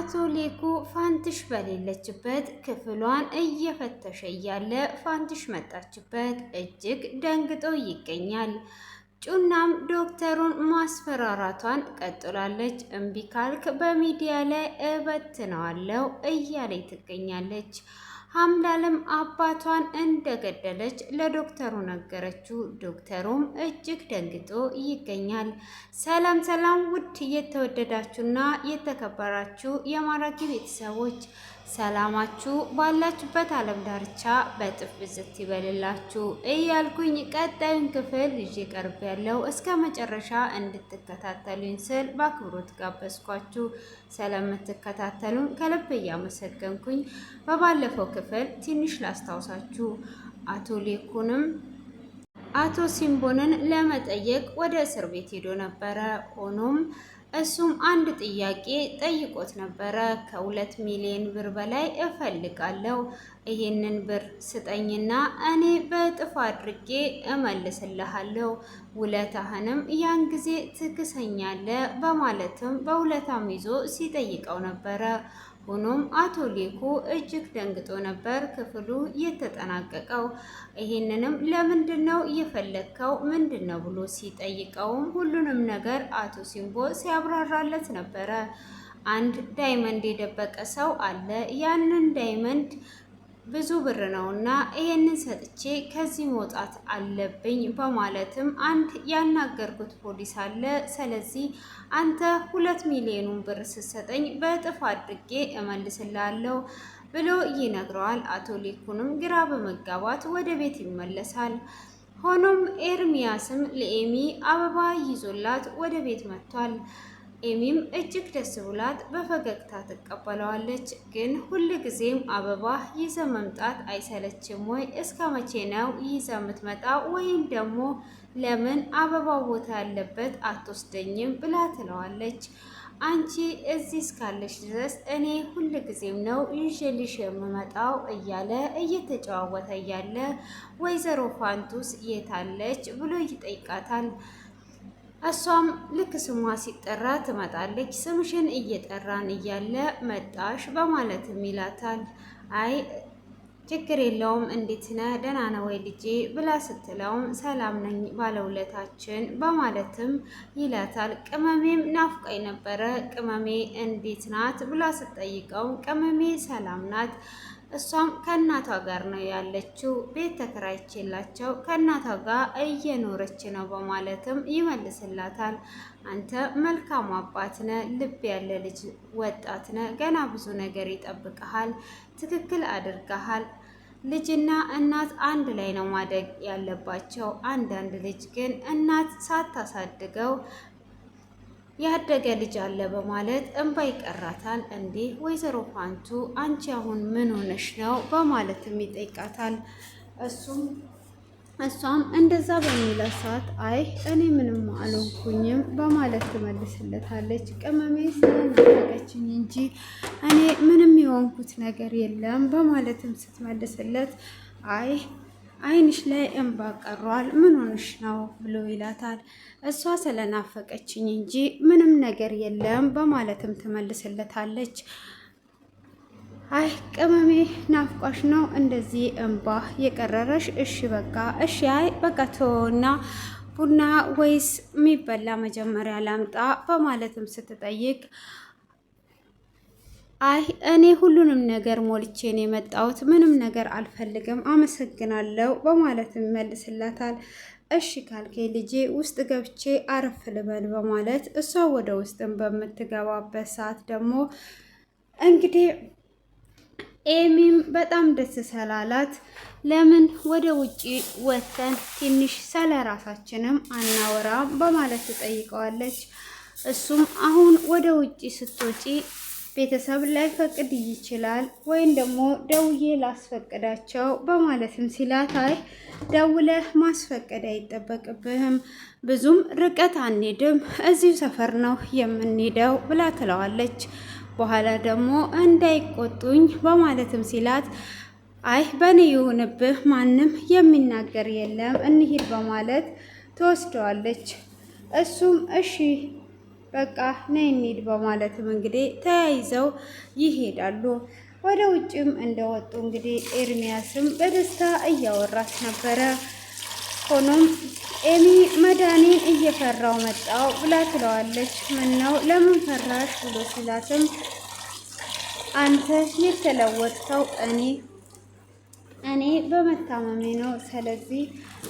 አቶ ሌኩ ፋንትሽ በሌለችበት ክፍሏን እየፈተሸ እያለ ፋንትሽ መጣችበት። እጅግ ደንግጦ ይገኛል። ጩናም ዶክተሩን ማስፈራራቷን ቀጥላለች። እምቢ ካልክ በሚዲያ ላይ እበትነዋለሁ እያለች ትገኛለች። ሀምላልም አባቷን እንደገደለች ለዶክተሩ ነገረችው። ዶክተሩም እጅግ ደንግጦ ይገኛል። ሰላም ሰላም! ውድ የተወደዳችሁና የተከበራችሁ የማራኪ ቤተሰቦች ሰላማችሁ ባላችሁበት ዓለም ዳርቻ በጥፍ ብዝት ይበልላችሁ እያልኩኝ ቀጣዩን ክፍል ይዤ ቀርብ ያለው እስከ መጨረሻ እንድትከታተሉኝ ስል በአክብሮት ጋበዝኳችሁ። ስለምትከታተሉን ከልብ እያመሰገንኩኝ በባለፈው ክፍል ትንሽ ላስታውሳችሁ። አቶ ሌኩንም አቶ ሲምቦንን ለመጠየቅ ወደ እስር ቤት ሄዶ ነበረ። ሆኖም እሱም አንድ ጥያቄ ጠይቆት ነበረ። ከ2 ሚሊዮን ብር በላይ እፈልጋለሁ፣ ይሄንን ብር ስጠኝና እኔ በእጥፍ አድርጌ እመልስልሃለሁ፣ ውለታህንም ያን ጊዜ ትክሰኛለህ በማለትም በውለታም ይዞ ሲጠይቀው ነበረ። ሆኖም አቶ ሌኩ እጅግ ደንግጦ ነበር ክፍሉ የተጠናቀቀው። ይሄንንም ለምንድን ነው የፈለግከው ምንድን ነው ብሎ ሲጠይቀውም ሁሉንም ነገር አቶ ሲምቦ ሲያብራራለት ነበረ። አንድ ዳይመንድ የደበቀ ሰው አለ። ያንን ዳይመንድ ብዙ ብር ነውና ይሄንን ሰጥቼ ከዚህ መውጣት አለብኝ በማለትም አንድ ያናገርኩት ፖሊስ አለ። ስለዚህ አንተ 2 ሚሊዮኑን ብር ስትሰጠኝ በእጥፍ አድርጌ እመልስልሃለሁ ብሎ ይነግረዋል። አቶ ሌኩንም ግራ በመጋባት ወደ ቤት ይመለሳል። ሆኖም ኤርሚያስም ለኤሚ አበባ ይዞላት ወደ ቤት መጥቷል። ኤሚም እጅግ ደስ ብላት በፈገግታ ትቀበለዋለች። ግን ሁል ጊዜም አበባ ይዘ መምጣት አይሰለችም ወይ? እስከ መቼ ነው ይዘ የምትመጣው? ወይም ደግሞ ለምን አበባ ቦታ ያለበት አትወስደኝም ብላ ትለዋለች። አንቺ እዚህ እስካለሽ ድረስ እኔ ሁል ጊዜም ነው ይዤልሽ የምመጣው እያለ እየተጨዋወተ እያለ ወይዘሮ ፋንቱስ የታለች ብሎ ይጠይቃታል። እሷም ልክ ስሟ ሲጠራ ትመጣለች። ስምሽን እየጠራን እያለ መጣሽ በማለትም ይላታል። አይ ችግር የለውም እንዴት ነህ ደህና ነህ ወይ ልጄ ብላ ስትለውም ሰላም ነኝ ባለውለታችን በማለትም ይላታል። ቅመሜም ናፍቃኝ ነበረ ቅመሜ እንዴት ናት ብላ ስትጠይቀው ቅመሜ ሰላም ናት፣ እሷም ከእናቷ ጋር ነው ያለችው፣ ቤት ተከራይቼላቸው ከእናቷ ጋር እየኖረች ነው በማለትም ይመልስላታል። አንተ መልካም አባት ነህ፣ ልብ ያለ ልጅ ወጣት ነህ፣ ገና ብዙ ነገር ይጠብቀሃል፣ ትክክል አድርገሃል። ልጅና እናት አንድ ላይ ነው ማደግ ያለባቸው። አንዳንድ ልጅ ግን እናት ሳታሳድገው ያደገ ልጅ አለ በማለት እንባ ይቀራታል። እንዴ ወይዘሮ ፋንቱ አንቺ አሁን ምን ሆነሽ ነው በማለትም ይጠይቃታል። እሷም እንደዛ በሚለው ሰዓት አይ እኔ ምንም አልሆንኩኝም በማለት ትመልስለታለች። ቅመሜ ስለናፈቀችኝ እንጂ እኔ ምንም የሆንኩት ነገር የለም በማለትም ስትመልስለት አይ አይንሽ ላይ እንባ ቀሯል፣ ምን ሆነሽ ነው ብሎ ይላታል። እሷ ስለናፈቀችኝ እንጂ ምንም ነገር የለም በማለትም ትመልስለታለች። አይ ቅመሜ ናፍቋሽ ነው እንደዚህ እንባ የቀረረሽ? እሺ በቃ እሺ፣ አይ በቃ ተወውና ቡና ወይስ የሚበላ መጀመሪያ ላምጣ በማለትም ስትጠይቅ አይ እኔ ሁሉንም ነገር ሞልቼን የመጣሁት ምንም ነገር አልፈልግም አመሰግናለሁ በማለትም ይመልስላታል። እሺ ካልከ ልጄ ውስጥ ገብቼ አረፍ ልበል በማለት እሷ ወደ ውስጥም በምትገባበት ሰዓት ደግሞ እንግዲህ ኤሚም በጣም ደስ ስላላት ለምን ወደ ውጪ ወተን ትንሽ ስለ ራሳችንም አናወራም በማለት ትጠይቀዋለች። እሱም አሁን ወደ ውጪ ስትወጪ ቤተሰብ ላይፈቅድ ይችላል ወይም ደግሞ ደውዬ ላስፈቅዳቸው በማለትም ሲላት አይ ደውለህ ማስፈቀድ አይጠበቅብህም፣ ብዙም ርቀት አንሄድም፣ እዚሁ ሰፈር ነው የምንሄደው ብላ ትለዋለች። በኋላ ደግሞ እንዳይቆጡኝ በማለትም ሲላት አይ በእኔ ይሁንብህ ማንም የሚናገር የለም እንሂድ በማለት ትወስደዋለች። እሱም እሺ በቃ ነይ እንሂድ በማለትም እንግዲህ ተያይዘው ይሄዳሉ። ወደ ውጭም እንደወጡ እንግዲህ ኤርሚያስም በደስታ እያወራት ነበረ። ሆኖም ኤሚ መድኃኒን እየፈራው መጣው ብላ ትለዋለች። ምን ነው ለምን ፈራሽ ብሎ ሲላትም አንተ የተለወጥከው እኔ በመታመሜ ነው። ስለዚህ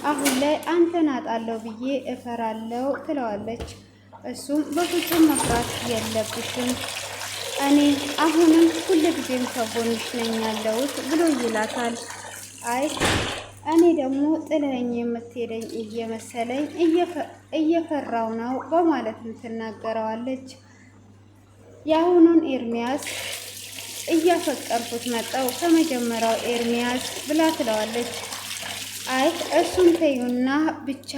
አሁን ላይ አንተን አጣለሁ ብዬ እፈራለሁ ትለዋለች። እሱም በፍጹም መፍራት የለብሽም እኔ አሁንም ሁልጊዜም ከጎንሽ ነኝ ያለሁት ብሎ ይላታል። አይ እኔ ደግሞ ጥለኸኝ የምትሄደኝ እየመሰለኝ እየፈራው ነው በማለትም ትናገረዋለች። የአሁኑን ኤርሚያስ እያፈቀርኩት መጣው ከመጀመሪያው ኤርሚያስ ብላ ትለዋለች። አይ እሱን ተዩና ብቻ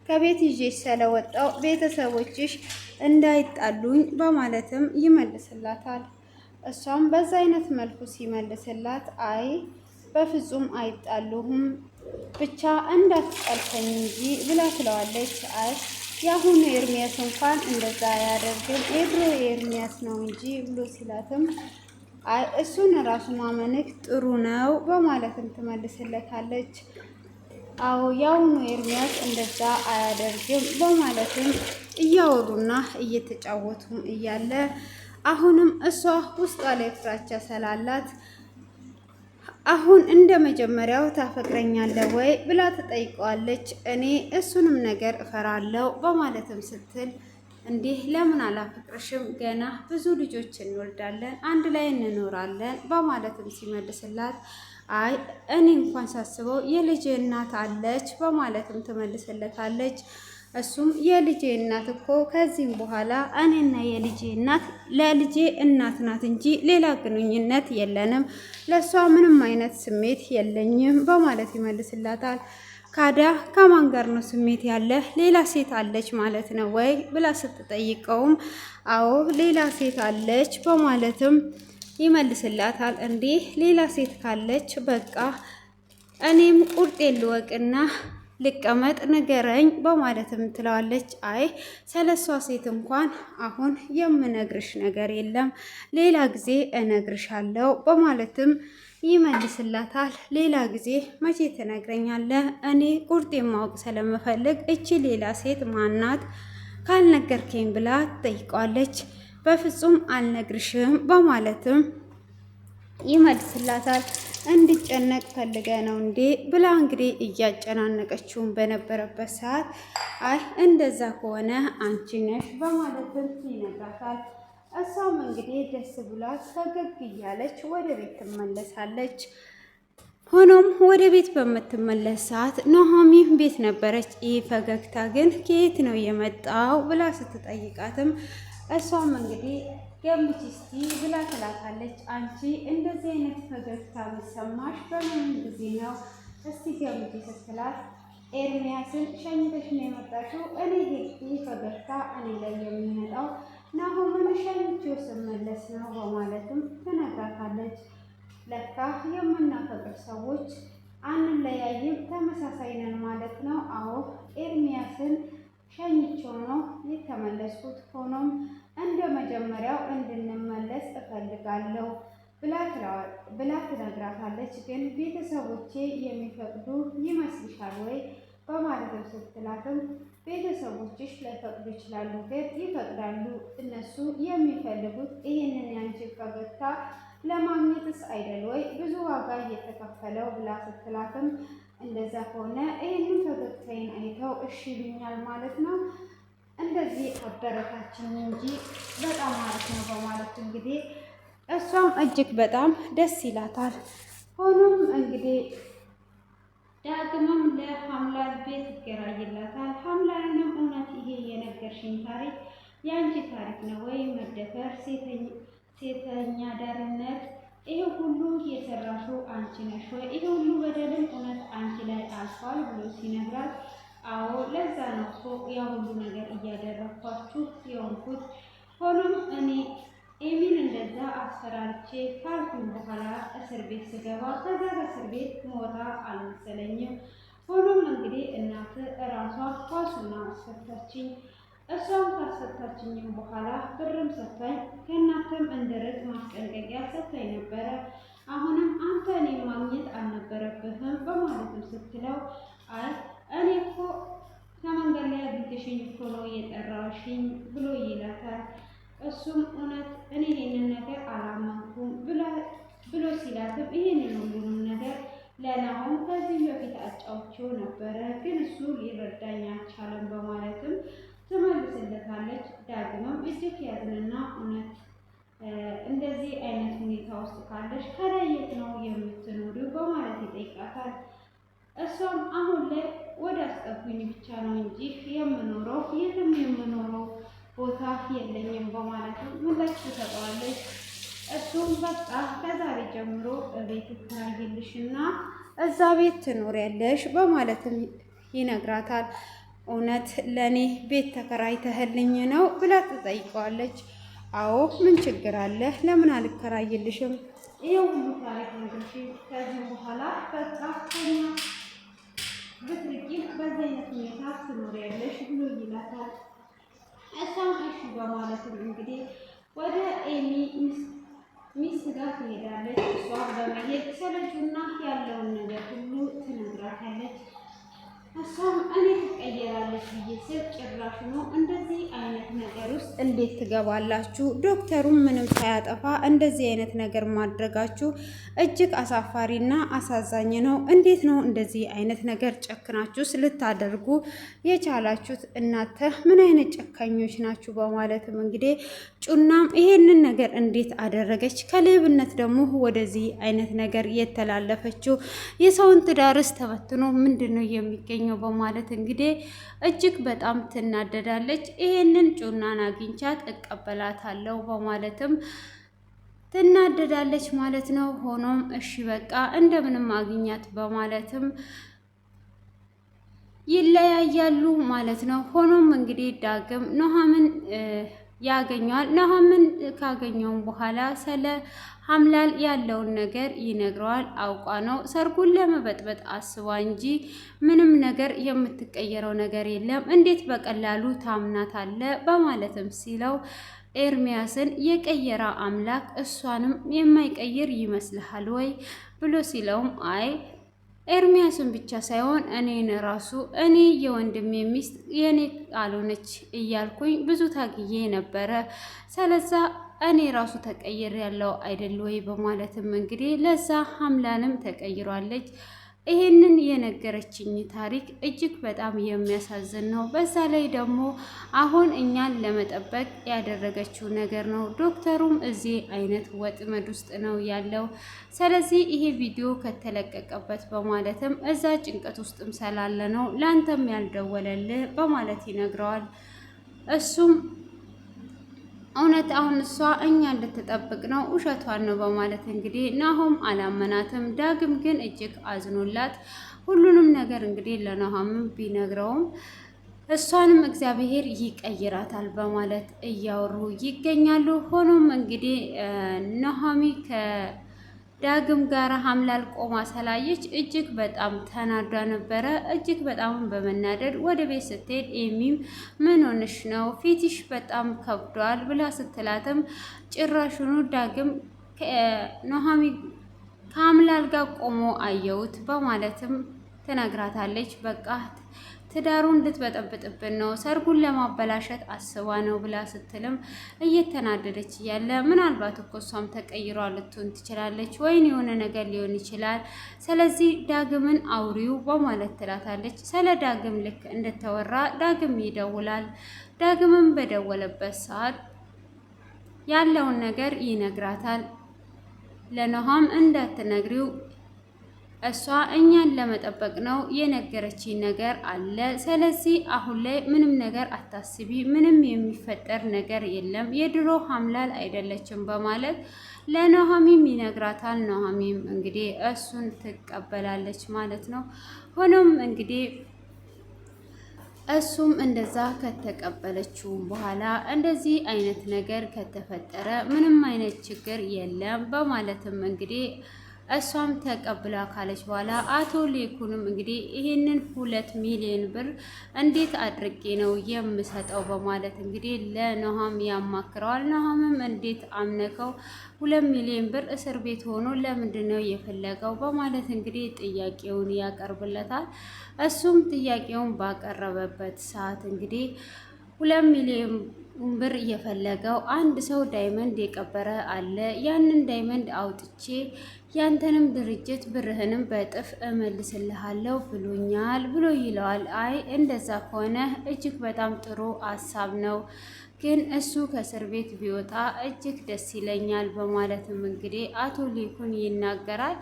ከቤት ይዤሽ ስለወጣው ቤተሰቦችሽ እንዳይጣሉኝ በማለትም ይመልስላታል። እሷም በዛ አይነት መልኩ ሲመልስላት አይ በፍጹም አይጣሉህም ብቻ እንዳትጠልፈኝ እንጂ ብላ ትለዋለች። አይ የአሁኑ ኤርሚያስ እንኳን እንደዛ አያደርግም የድሮ ኤርሚያስ ነው እንጂ ብሎ ሲላትም አይ እሱን ራሱ ማመንክ ጥሩ ነው በማለትም ትመልስለታለች። አዎ የአሁኑ ኤርሚያስ እንደዛ አያደርግም በማለትም እያወሩና እየተጫወቱም እያለ አሁንም እሷ ውስጧ ላይ ፍራቻ ስላላት አሁን እንደ መጀመሪያው ታፈቅረኛለህ ወይ ብላ ትጠይቀዋለች። እኔ እሱንም ነገር እፈራለሁ በማለትም ስትል እንዲህ ለምን አላፈቅርሽም? ገና ብዙ ልጆች እንወልዳለን፣ አንድ ላይ እንኖራለን በማለትም ሲመልስላት አይ እኔ እንኳን ሳስበው የልጄ እናት አለች በማለትም ትመልስለታለች። እሱም የልጄ እናት እኮ ከዚህም በኋላ እኔና የልጄ እናት ለልጄ እናት ናት እንጂ ሌላ ግንኙነት የለንም፣ ለእሷ ምንም አይነት ስሜት የለኝም በማለት ይመልስላታል። ካዲያ ከማን ጋር ነው ስሜት ያለ? ሌላ ሴት አለች ማለት ነው ወይ ብላ ስትጠይቀውም አዎ ሌላ ሴት አለች በማለትም ይመልስላታል። እንዴ ሌላ ሴት ካለች በቃ እኔም ቁርጤን ልወቅና ልቀመጥ ንገረኝ በማለትም ትለዋለች። አይ ስለሷ ሴት እንኳን አሁን የምነግርሽ ነገር የለም፣ ሌላ ጊዜ እነግርሻለሁ በማለትም ይመልስላታል። ሌላ ጊዜ መቼ ትነግረኛለህ? እኔ ቁርጤን ማወቅ ስለምፈልግ እቺ ሌላ ሴት ማናት ካልነገርከኝ ብላ ትጠይቀዋለች። በፍጹም አልነግርሽም በማለትም ይመልስላታል። እንድጨነቅ ፈልገ ነው እንዴ ብላ እንግዲህ እያጨናነቀችውን በነበረበት ሰዓት አይ እንደዛ ከሆነ አንቺ ነሽ በማለትም ይነግራታል። እሷም እንግዲህ ደስ ብሏት ፈገግ እያለች ወደ ቤት ትመለሳለች። ሆኖም ወደ ቤት በምትመለስ ሰዓት ኑሃሚን ቤት ነበረች። ይህ ፈገግታ ግን ከየት ነው የመጣው ብላ ስትጠይቃትም እሷም እንግዲህ ገምቺ እስቲ ብላ ትላታለች። አንቺ እንደዚህ አይነት ፈገግታ የሚሰማሽ በምን ጊዜ ነው? እስቲ ገምቺ ስትላት ኤርሚያስን ሸኝተሽ ነው የመጣሽው? እኔ ሄድኩ ፈገግታ እኔ ላይ የሚመጣው ናሆምን ሸኝቼው ስመለስ ነው በማለትም ትነግራታለች። ለካ የምናፈቅር ሰዎች አንለያይም፣ ተመሳሳይ ነን ማለት ነው። አዎ ኤርሚያስን ሸኝቼው ነው የተመለስኩት። ሆኖም እንደ መጀመሪያው እንድንመለስ እፈልጋለሁ ብላ ትነግራታለች። ግን ቤተሰቦቼ የሚፈቅዱ ይመስልሻል ወይ በማለትም ስትላትም ቤተሰቦችሽ ላይፈቅዱ ይችላሉ፣ ግን ይፈቅዳሉ። እነሱ የሚፈልጉት ይህንን ያንቺ ፈገግታ ለማግኘትስ አይደል ወይ ብዙ ዋጋ እየተከፈለው ብላ ስትላትም እንደዛ ከሆነ ይህንን ፈገግታዬን አይተው እሺ ይሉኛል ማለት ነው፣ እንደዚህ አበረታችን እንጂ በጣም ማለት ነው በማለት እንግዲህ እሷም እጅግ በጣም ደስ ይላታል። ሆኖም እንግዲህ ዳግምም ለሐምላል ቤት ይገራይላታል። ሐምላልንም እውነት ይሄ የነገርሽኝ ታሪክ የአንቺ ታሪክ ነው ወይ? መደፈር፣ ሴተኛ ዳርነት፣ ይሄ ሁሉ የሰራሽው አንቺ ነሽ ወይ? ይሄ ሁሉ በደልም እውነት አንቺ ላይ አልፏል ብሎ ሲነግራት አዎ ለዛ ነው እኮ ያ ሁሉ ነገር እያደረኳችሁ የሆንኩት። ሆኖም እኔ ኤሚን እንደዛ አስፈራርቼ ካልኩኝ በኋላ እስር ቤት ስገባ ከዛ ከእስር ቤት ሞታ አልመሰለኝም። ሆኖም እንግዲህ እናት እራሷ ኳሱና አስፈታችኝ። እሷም ካስፈታችኝም በኋላ ብርም ሰጥታኝ ከእናንተም እንድርቅ ማስጠንቀቂያ ሰጥታኝ ነበረ። አሁንም አንተ እኔን ማግኘት አልነበረብህም በማለትም ስትለው አይ እኔ እኮ ከመንገድ ላይ አግኝተሽኝ እኮ ነው የጠራሽኝ ብሎ ይላታል። እሱም እውነት እኔ ይሄንን ነገር አላመንኩም ብሎ ሲላትም ይሄንን ሁሉንም ነገር ለናሆም ከዚህ በፊት አጫውቼው ነበረ፣ ግን እሱ ሊረዳኝ አልቻለም በማለትም ትመልስለታለች። ዳግምም እጅግ ያዝንና እውነት እንደዚህ አይነት ሁኔታ ውስጥ ካለሽ ከላይ የት ነው የምትኖሪው በማለት ይጠይቃታል። እሷም አሁን ላይ ወደ አስጠጉኝ ብቻ ነው እንጂ የምኖረው የትም የምኖረው ቦታ የለኝም በማለትም ምላሽ ትሰጠዋለች። እሱም በቃ ከዛሬ ጀምሮ ቤት ትከራይልሽና እዛ ቤት ትኖሪያለሽ በማለትም ይነግራታል። እውነት ለኔ ቤት ተከራይተህልኝ ነው ብላ ትጠይቀዋለች። አዎ ምን ችግር አለ? ለምን አልከራይልሽም? ይሄው ሁሉ ታሪክ እንግዲህ ከዚህ በኋላ በቃ ከኛ ብትርቂም በዚህ አይነት ሁኔታ ትኖሪያለሽ ብሎ ይላታል። እሷም እሺ በማለትም እንግዲህ ወደ ኤሚ ሚስት ጋር ትሄዳለች። እሷ በመሄድ ስለጁና ያለውን ነገር ሁሉ ትነግራታለች። እሷም እኔ ትቀየራለች ብዬ ስል ጭራሽ ነው እንደዚህ አይነት ነገር ውስጥ እንዴት ትገባላችሁ? ዶክተሩም ምንም ሳያጠፋ እንደዚህ አይነት ነገር ማድረጋችሁ እጅግ አሳፋሪና አሳዛኝ ነው። እንዴት ነው እንደዚህ አይነት ነገር ጨክናችሁ ልታደርጉ የቻላችሁት? እናንተ ምን አይነት ጨካኞች ናችሁ? በማለትም እንግዲህ ጩናም ይሄንን ነገር እንዴት አደረገች? ከሌብነት ደግሞ ወደዚህ አይነት ነገር የተላለፈችው የሰውን ትዳርስ ተበትኖ ምንድን ነው የሚገኝ በማለት እንግዲህ እጅግ በጣም ትናደዳለች። ይሄንን ጩናን አግኝቻት እቀበላታለሁ በማለትም ትናደዳለች ማለት ነው። ሆኖም እሺ በቃ እንደምንም አግኛት በማለትም ይለያያሉ ማለት ነው። ሆኖም እንግዲህ ዳግም ኑሃምን ያገኘዋል። ኑሃምን ካገኘውም በኋላ ስለ ሀምላል ያለውን ነገር ይነግረዋል። አውቋ ነው ሰርጉን ለመበጥበጥ አስባ እንጂ ምንም ነገር የምትቀየረው ነገር የለም፣ እንዴት በቀላሉ ታምናታለ? በማለትም ሲለው ኤርሚያስን የቀየረ አምላክ እሷንም የማይቀይር ይመስልሃል ወይ ብሎ ሲለውም አይ ኤርሚያስን ብቻ ሳይሆን እኔን ራሱ እኔ የወንድሜ ሚስት የኔ አልሆነች እያልኩኝ ብዙ ታግዬ ነበረ። ስለዛ እኔ ራሱ ተቀይር ያለው አይደል ወይ በማለትም እንግዲህ ለዛ ሀምላልም ተቀይሯለች። ይሄንን የነገረችኝ ታሪክ እጅግ በጣም የሚያሳዝን ነው። በዛ ላይ ደግሞ አሁን እኛን ለመጠበቅ ያደረገችው ነገር ነው። ዶክተሩም እዚህ አይነት ወጥመድ ውስጥ ነው ያለው። ስለዚህ ይሄ ቪዲዮ ከተለቀቀበት በማለትም እዛ ጭንቀት ውስጥም ስላለ ነው ላንተም ያልደወለልህ በማለት ይነግረዋል። እሱም እውነት አሁን እሷ እኛ እንድትጠብቅ ነው ውሸቷን ነው በማለት እንግዲህ ናሆም አላመናትም። ዳግም ግን እጅግ አዝኖላት ሁሉንም ነገር እንግዲህ ለናሆምም ቢነግረውም እሷንም እግዚአብሔር ይቀይራታል በማለት እያወሩ ይገኛሉ። ሆኖም እንግዲህ ኑሃሚ ከዳግም ጋር ሀምላል ቆማ ስላየች እጅግ በጣም ተናዳ ነበረ። እጅግ በጣም በመናደድ ወደ ቤት ስትሄድ ኤሚም ምን ሆነሽ ነው ፊትሽ በጣም ከብዷል ብላ ስትላትም ጭራሹኑ ዳግም ኑሃሚ ከሀምላል ጋር ቆሞ አየሁት በማለትም ትነግራታለች። በቃ ትዳሩን ልትበጠብጥብን ነው፣ ሰርጉን ለማበላሸት አስባ ነው ብላ ስትልም እየተናደደች እያለ ምናልባት እኮ እሷም ተቀይሯ ልትሆን ትችላለች፣ ወይን የሆነ ነገር ሊሆን ይችላል። ስለዚህ ዳግምን አውሪው በማለት ትላታለች። ስለ ዳግም ልክ እንደተወራ ዳግም ይደውላል። ዳግምን በደወለበት ሰዓት ያለውን ነገር ይነግራታል። ለኑሃም እንዳትነግሪው እሷ እኛን ለመጠበቅ ነው የነገረችኝ ነገር አለ። ስለዚህ አሁን ላይ ምንም ነገር አታስቢ፣ ምንም የሚፈጠር ነገር የለም፣ የድሮ ሀምላል አይደለችም በማለት ለኑሃሚም ይነግራታል። ኑሃሚም እንግዲህ እሱን ትቀበላለች ማለት ነው። ሆኖም እንግዲህ እሱም እንደዛ ከተቀበለችው በኋላ እንደዚህ አይነት ነገር ከተፈጠረ ምንም አይነት ችግር የለም በማለትም እንግዲህ እሷም ተቀብላ ካለች በኋላ አቶ ሌኩንም እንግዲህ ይህንን 2 ሚሊዮን ብር እንዴት አድርጌ ነው የምሰጠው በማለት እንግዲህ ለኑሃም ያማክረዋል። ኑሃምም እንዴት አምነከው 2 ሚሊዮን ብር እስር ቤት ሆኖ ለምንድን ነው የፈለገው በማለት እንግዲህ ጥያቄውን ያቀርብለታል። እሱም ጥያቄውን ባቀረበበት ሰዓት እንግዲህ 2 ሚሊዮን ብር እየፈለገው አንድ ሰው ዳይመንድ የቀበረ አለ። ያንን ዳይመንድ አውጥቼ ያንተንም ድርጅት ብርህንም በእጥፍ እመልስልሃለሁ ብሎኛል ብሎ ይለዋል። አይ እንደዛ ከሆነ እጅግ በጣም ጥሩ ሀሳብ ነው፣ ግን እሱ ከእስር ቤት ቢወጣ እጅግ ደስ ይለኛል በማለትም እንግዲህ አቶ ሌኩን ይናገራል።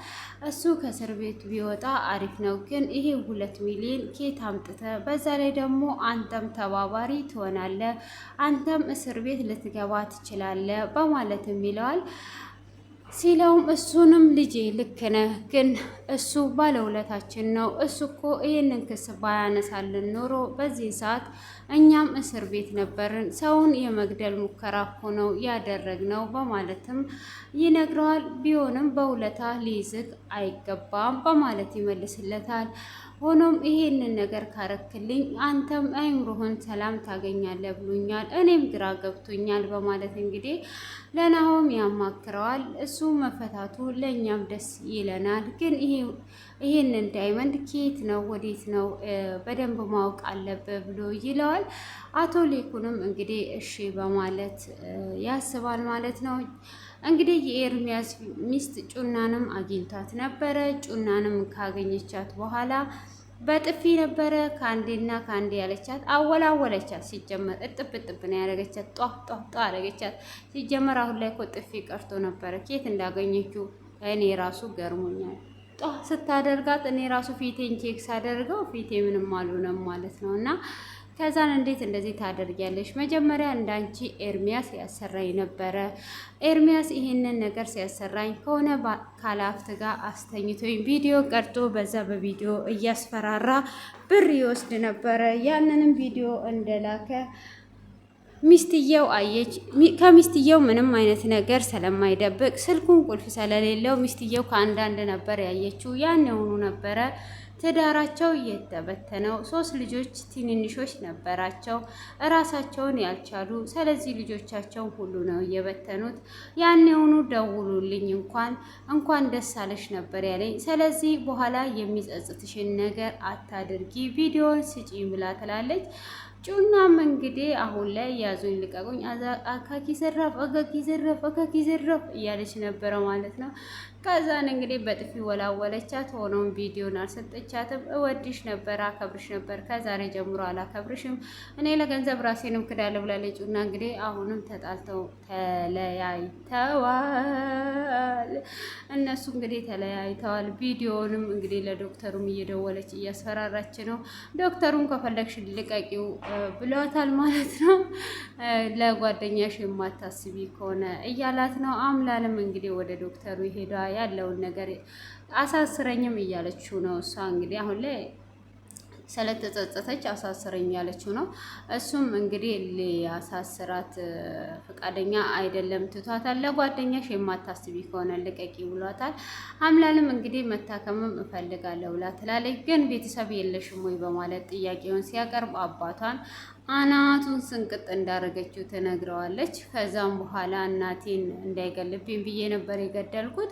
እሱ ከእስር ቤት ቢወጣ አሪፍ ነው፣ ግን ይሄ 2 ሚሊዮን ኬት አምጥተ፣ በዛ ላይ ደግሞ አንተም ተባባሪ ትሆናለህ፣ አንተም እስር ቤት ልትገባ ትችላለህ በማለትም ይለዋል። ሲለውም እሱንም ልጄ ልክ ነህ፣ ግን እሱ ባለውለታችን ነው። እሱ እኮ ይህንን ክስ ባያነሳልን ኖሮ በዚህ ሰዓት እኛም እስር ቤት ነበርን። ሰውን የመግደል ሙከራ እኮ ነው ያደረግነው በማለትም ይነግረዋል። ቢሆንም በውለታ ሊይዝህ አይገባም በማለት ይመልስለታል። ሆኖም ይሄንን ነገር ካረክልኝ አንተም አይምሮህን ሰላም ታገኛለህ ብሎኛል፣ እኔም ግራ ገብቶኛል በማለት እንግዲህ ለናሆም ያማክረዋል። እሱ መፈታቱ ለእኛም ደስ ይለናል፣ ግን ይሄንን ዳይመንድ ከየት ነው ወዴት ነው በደንብ ማወቅ አለብህ ብሎ ይለዋል። አቶ ሌኩንም እንግዲህ እሺ በማለት ያስባል ማለት ነው። እንግዲህ የኤርሚያስ ሚስት ጩናንም አግኝቷት ነበረ። ጩናንም ካገኘቻት በኋላ በጥፊ ነበረ ከአንዴና ከአንዴ ያለቻት፣ አወላወለቻት። ሲጀመር እጥብ ነው ያደረገቻት፣ ጧ አደረገቻት። ሲጀመር አሁን ላይ እኮ ጥፊ ቀርቶ ነበረ። ኬት እንዳገኘችው እኔ ራሱ ገርሞኛል። ስታደርጋት እኔ ራሱ ፊቴን ቼክ ሳደርገው ፊቴ ምንም አልሆነም ማለት ነው። እና ከዛን እንዴት እንደዚህ ታደርጊያለሽ? መጀመሪያ እንዳንቺ ኤርሚያስ ያሰራኝ ነበረ። ኤርሚያስ ይሄንን ነገር ሲያሰራኝ ከሆነ ካላፍት ጋር አስተኝቶኝ ቪዲዮ ቀርጦ በዛ በቪዲዮ እያስፈራራ ብር ይወስድ ነበረ። ያንንም ቪዲዮ እንደላከ ሚስትየው አየች። ከሚስትየው ምንም አይነት ነገር ስለማይደብቅ ስልኩን ቁልፍ ስለሌለው ሚስትየው ከአንዳንድ ነበር ያየችው። ያንኑ ነበረ ትዳራቸው የተበተነው። 3 ልጆች ትንንሾች ነበራቸው፣ እራሳቸውን ያልቻሉ። ስለዚህ ልጆቻቸውን ሁሉ ነው የበተኑት። ያኔውኑ ደውሉልኝ እንኳን ደስ አለሽ ነበር ያለኝ። ስለዚህ በኋላ የሚጸጽትሽን ነገር አታድርጊ፣ ቪዲዮን ስጪ ብላ ትላለች። ጩናም እንግዲህ አሁን ላይ ያዙኝ ልቀቁኝ፣ አካኪ ዘራፍ አካኪ ዘራፍ እያለች ነበረ ማለት ነው። ከዛን እንግዲህ በጥፊ ወላወለቻት። ሆኖም ቪዲዮን አልሰጠቻትም። እወድሽ ነበር፣ አከብርሽ ነበር፣ ከዛሬ ጀምሮ አላከብርሽም፣ እኔ ለገንዘብ ራሴንም ክዳለሁ ብላለች። ጩና እንግዲህ አሁንም ተጣልተው ተለያይተዋል። እነሱ እንግዲህ ተለያይተዋል። ቪዲዮንም እንግዲህ ለዶክተሩም እየደወለች እያስፈራራች ነው። ዶክተሩን ከፈለግሽ ልቀቂው ብሏታል ማለት ነው። ለጓደኛሽ የማታስቢ ከሆነ እያላት ነው። አምላልም እንግዲህ ወደ ዶክተሩ ሄዳ ያለውን ነገር አሳስረኝም እያለችው ነው። እሷ እንግዲህ አሁን ላይ ስለተጸጸተች አሳስረኝ ያለችው ነው። እሱም እንግዲህ ሊያሳስራት ፈቃደኛ አይደለም፣ ትቷታል። ለጓደኛሽ የማታስቢ ከሆነ ልቀቂ ብሏታል። አምላልም እንግዲህ መታከምም እፈልጋለሁ ብላ ትላለች። ግን ቤተሰብ የለሽም ወይ በማለት ጥያቄውን ሲያቀርብ አባቷን አናቱን ስንቅጥ እንዳረገችው ትነግረዋለች። ከዛም በኋላ እናቴን እንዳይገልብኝ ብዬ ነበር የገደልኩት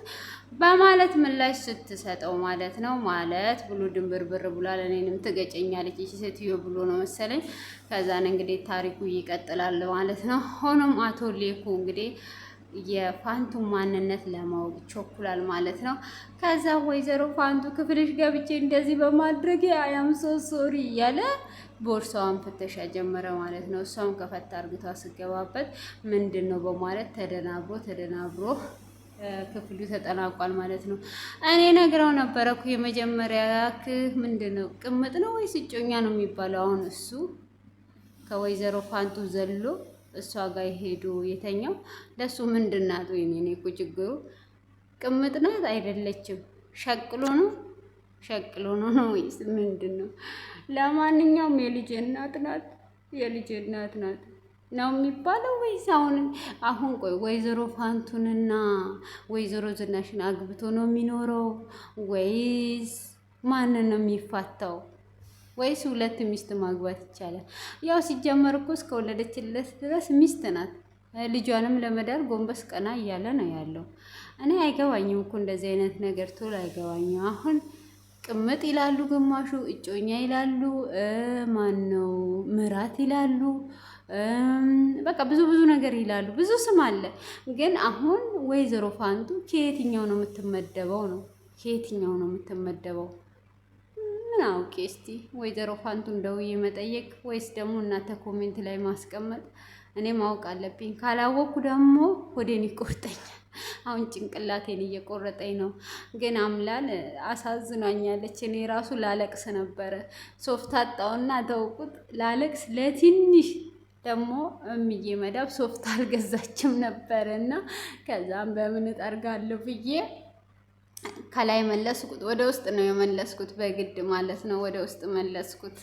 በማለት ምላሽ ስትሰጠው ማለት ነው። ማለት ብሎ ድንብርብር ብሏል። እኔንም ትገጨኛለች ይቺ ሴትዮ ብሎ ነው መሰለኝ። ከዛን እንግዲህ ታሪኩ ይቀጥላል ማለት ነው። ሆኖም አቶ ሌኩ እንግዲህ የፋንቱ ማንነት ለማወቅ ቸኩላል ማለት ነው። ከዛ ወይዘሮ ፋንቱ ክፍልሽ ገብቼ እንደዚህ በማድረግ አያም ሶ ሶሪ እያለ ቦርሳዋን ፍተሻ ጀመረ ማለት ነው። እሷም ከፈታ አርግቷ ስገባበት ምንድን ነው በማለት ተደናብሮ ክፍሉ ተጠናቋል ማለት ነው። እኔ ነግራው ነበረ እኮ የመጀመሪያ ምንድን ነው ቅምጥ ነው ወይስ እጮኛ ነው የሚባለው? አሁን እሱ ከወይዘሮ ፋንቱ ዘሎ እሷ ጋር ሄዶ የተኛው ለሱ ምንድናት? ወይኔ እኔ እኮ ችግሩ ቅምጥ ናት አይደለችም፣ ሸቅሎ ነው ወይስ ምንድን ነው? ለማንኛውም የልጅ እናት ናት። ነው የሚባለው ወይስ አሁን ቆይ ወይዘሮ ፋንቱንና ወይዘሮ ዝናሽን አግብቶ ነው የሚኖረው ወይስ ማንን ነው የሚፋታው? ወይስ ሁለት ሚስት ማግባት ይቻላል? ያው ሲጀመር እኮ እስከወለደችለት ድረስ ሚስት ናት። ልጇንም ለመዳር ጎንበስ ቀና እያለ ነው ያለው። እኔ አይገባኝም እኮ እንደዚህ አይነት ነገር ቶሎ አይገባኝም። አሁን ቅምጥ ይላሉ፣ ግማሹ እጮኛ ይላሉ፣ ማን ነው ምራት ይላሉ፣ በቃ ብዙ ብዙ ነገር ይላሉ። ብዙ ስም አለ። ግን አሁን ወይዘሮ ፋንቱ ከየትኛው ነው የምትመደበው ነው? ከየትኛው ነው የምትመደበው? ምን አውቄ እስቲ ወይዘሮ ፋንቱን ደውዬ መጠየቅ ወይስ ደግሞ እናንተ ኮሜንት ላይ ማስቀመጥ። እኔ ማወቅ አለብኝ። ካላወቅኩ ደግሞ ሆዴን ይቆርጠኛል። አሁን ጭንቅላቴን እየቆረጠኝ ነው። ግን አምላል አሳዝናኛለች። እኔ ራሱ ላለቅስ ነበረ። ሶፍት አጣውና ተውቁት ላለቅስ ለትንሽ ደግሞ እምዬ መዳብ ሶፍት አልገዛችም ነበረ እና ከዛም በምን እጠርጋለሁ ብዬ ከላይ መለስኩት። ወደ ውስጥ ነው የመለስኩት፣ በግድ ማለት ነው። ወደ ውስጥ መለስኩት።